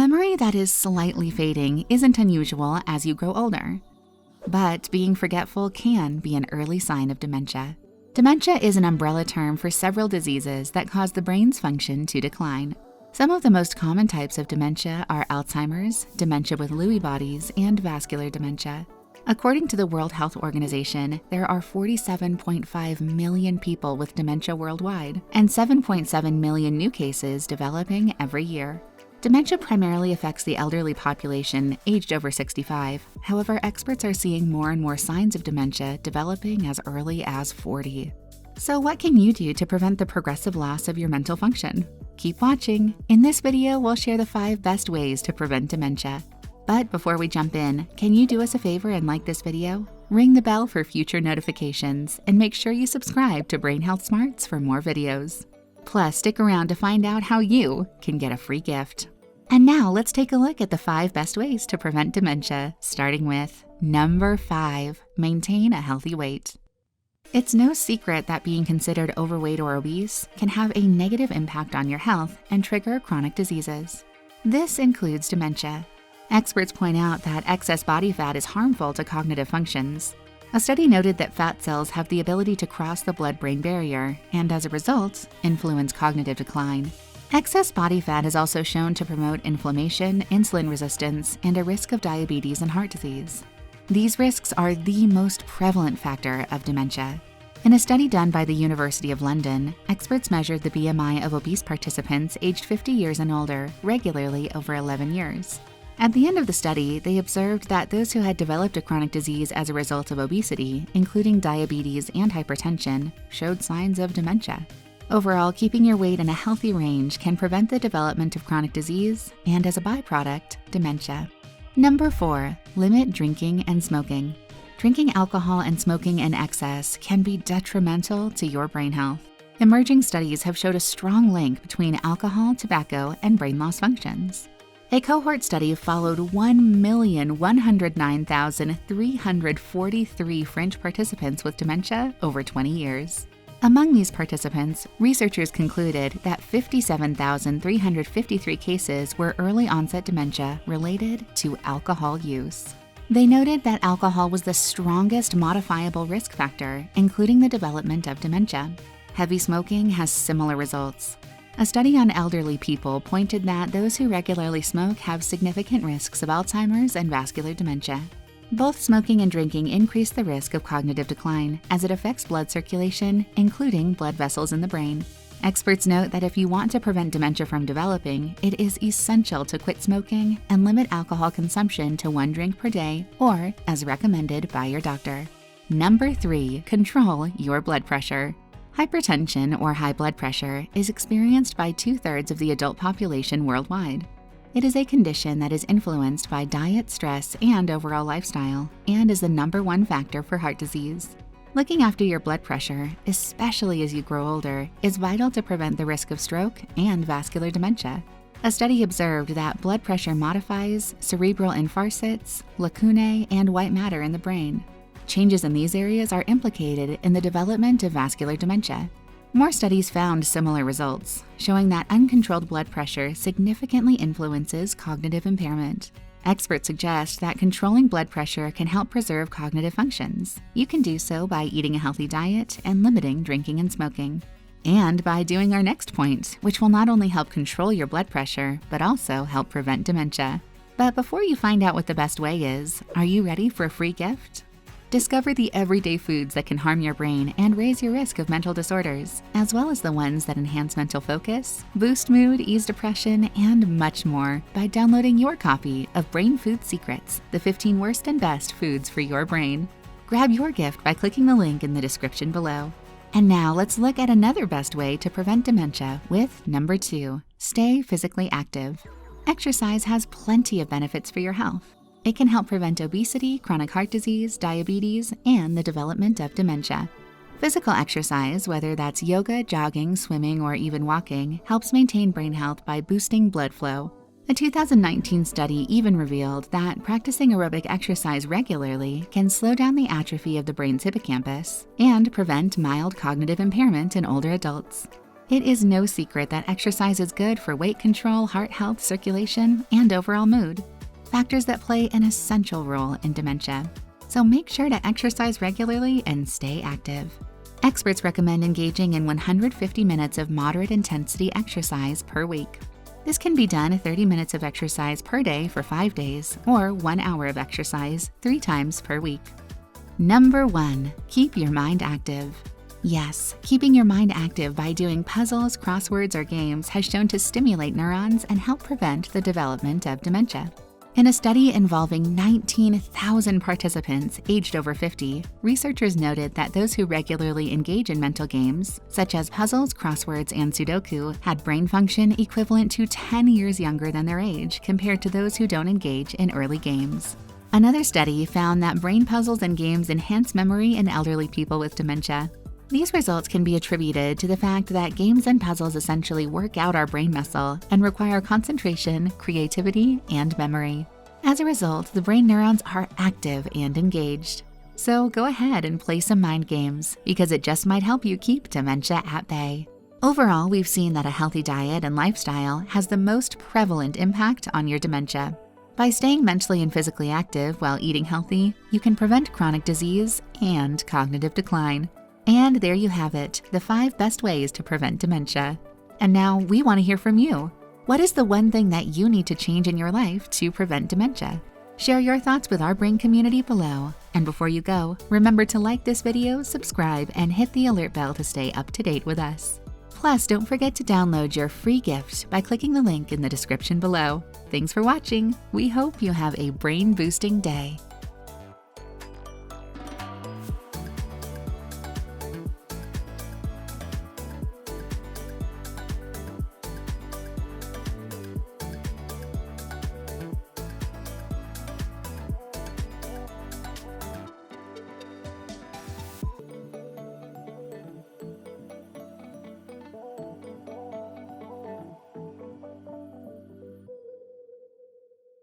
memory that is slightly fading isn't unusual as you grow older. But being forgetful can be an early sign of dementia. Dementia is an umbrella term for several diseases that cause the brain's function to decline. Some of the most common types of dementia are Alzheimer's, dementia with Lewy bodies, and vascular dementia. According to the World Health Organization, there are 47.5 million people with dementia worldwide, and 7.7 million new cases developing every year. Dementia primarily affects the elderly population aged over 65. However, experts are seeing more and more signs of dementia developing as early as 40. So what can you do to prevent the progressive loss of your mental function? Keep watching. In this video, we'll share the 5 best ways to prevent dementia. But before we jump in, can you do us a favor and like this video? Ring the bell for future notifications and make sure you subscribe to Brain Health Smarts for more videos. Plus, stick around to find out how you can get a free gift. And now let's take a look at the 5 best ways to prevent dementia, starting with number 5, maintain a healthy weight. It's no secret that being considered overweight or obese can have a negative impact on your health and trigger chronic diseases. This includes dementia. Experts point out that excess body fat is harmful to cognitive functions. A study noted that fat cells have the ability to cross the blood-brain barrier and, as a result, influence cognitive decline. Excess body fat is also shown to promote inflammation, insulin resistance, and a risk of diabetes and heart disease. These risks are the most prevalent factor of dementia. In a study done by the University of London, experts measured the BMI of obese participants aged 50 years and older regularly over 11 years. At the end of the study, they observed that those who had developed a chronic disease as a result of obesity, including diabetes and hypertension, showed signs of dementia. Overall, keeping your weight in a healthy range can prevent the development of chronic disease and, as a byproduct, dementia. Number 4, limit drinking and smoking. Drinking alcohol and smoking in excess can be detrimental to your brain health. Emerging studies have showed a strong link between alcohol, tobacco, and brain loss functions. A cohort study followed 1,109,343 French participants with dementia over 20 years. Among these participants, researchers concluded that 57,353 cases were early onset dementia related to alcohol use. They noted that alcohol was the strongest modifiable risk factor, including the development of dementia. Heavy smoking has similar results. A study on elderly people pointed that those who regularly smoke have significant risks of Alzheimer's and vascular dementia. Both smoking and drinking increase the risk of cognitive decline as it affects blood circulation, including blood vessels in the brain. Experts note that if you want to prevent dementia from developing, it is essential to quit smoking and limit alcohol consumption to 1 drink per day or as recommended by your doctor. Number 3, control your blood pressure. Hypertension, or high blood pressure, is experienced by 2/3 of the adult population worldwide. It is a condition that is influenced by diet, stress, and overall lifestyle, and is the number 1 factor for heart disease. Looking after your blood pressure, especially as you grow older, is vital to prevent the risk of stroke and vascular dementia. A study observed that blood pressure modifies cerebral infarcts, lacunae, and white matter in the brain. Changes in these areas are implicated in the development of vascular dementia. More studies found similar results, showing that uncontrolled blood pressure significantly influences cognitive impairment. Experts suggest that controlling blood pressure can help preserve cognitive functions. You can do so by eating a healthy diet and limiting drinking and smoking. And by doing our next point, which will not only help control your blood pressure, but also help prevent dementia. But before you find out what the best way is, are you ready for a free gift? Discover the everyday foods that can harm your brain and raise your risk of mental disorders, as well as the ones that enhance mental focus, boost mood, ease depression, and much more by downloading your copy of Brain Food Secrets, the 15 worst and best foods for your brain. Grab your gift by clicking the link in the description below. And now let's look at another best way to prevent dementia with number 2, stay physically active. Exercise has plenty of benefits for your health. It can help prevent obesity, chronic heart disease, diabetes, and the development of dementia. Physical exercise, whether that's yoga, jogging, swimming, or even walking, helps maintain brain health by boosting blood flow. A 2019 study even revealed that practicing aerobic exercise regularly can slow down the atrophy of the brain's hippocampus and prevent mild cognitive impairment in older adults. It is no secret that exercise is good for weight control, heart health, circulation, and overall mood, factors that play an essential role in dementia. So make sure to exercise regularly and stay active. Experts recommend engaging in 150 minutes of moderate intensity exercise per week. This can be done 30 minutes of exercise per day for 5 days, or 1 hour of exercise 3 times per week. Number 1, keep your mind active. Yes, keeping your mind active by doing puzzles, crosswords, or games has shown to stimulate neurons and help prevent the development of dementia. In a study involving 19,000 participants aged over 50, researchers noted that those who regularly engage in mental games, such as puzzles, crosswords, and Sudoku, had brain function equivalent to 10 years younger than their age compared to those who don't engage in early games. Another study found that brain puzzles and games enhance memory in elderly people with dementia. These results can be attributed to the fact that games and puzzles essentially work out our brain muscle and require concentration, creativity, and memory. As a result, the brain neurons are active and engaged. So go ahead and play some mind games, because it just might help you keep dementia at bay. Overall, we've seen that a healthy diet and lifestyle has the most prevalent impact on your dementia. By staying mentally and physically active while eating healthy, you can prevent chronic disease and cognitive decline. And there you have it, the 5 best ways to prevent dementia. And now we want to hear from you. What is the one thing that you need to change in your life to prevent dementia? Share your thoughts with our brain community below. And before you go, remember to like this video, subscribe, and hit the alert bell to stay up to date with us. Plus, don't forget to download your free gift by clicking the link in the description below. Thanks for watching. We hope you have a brain-boosting day.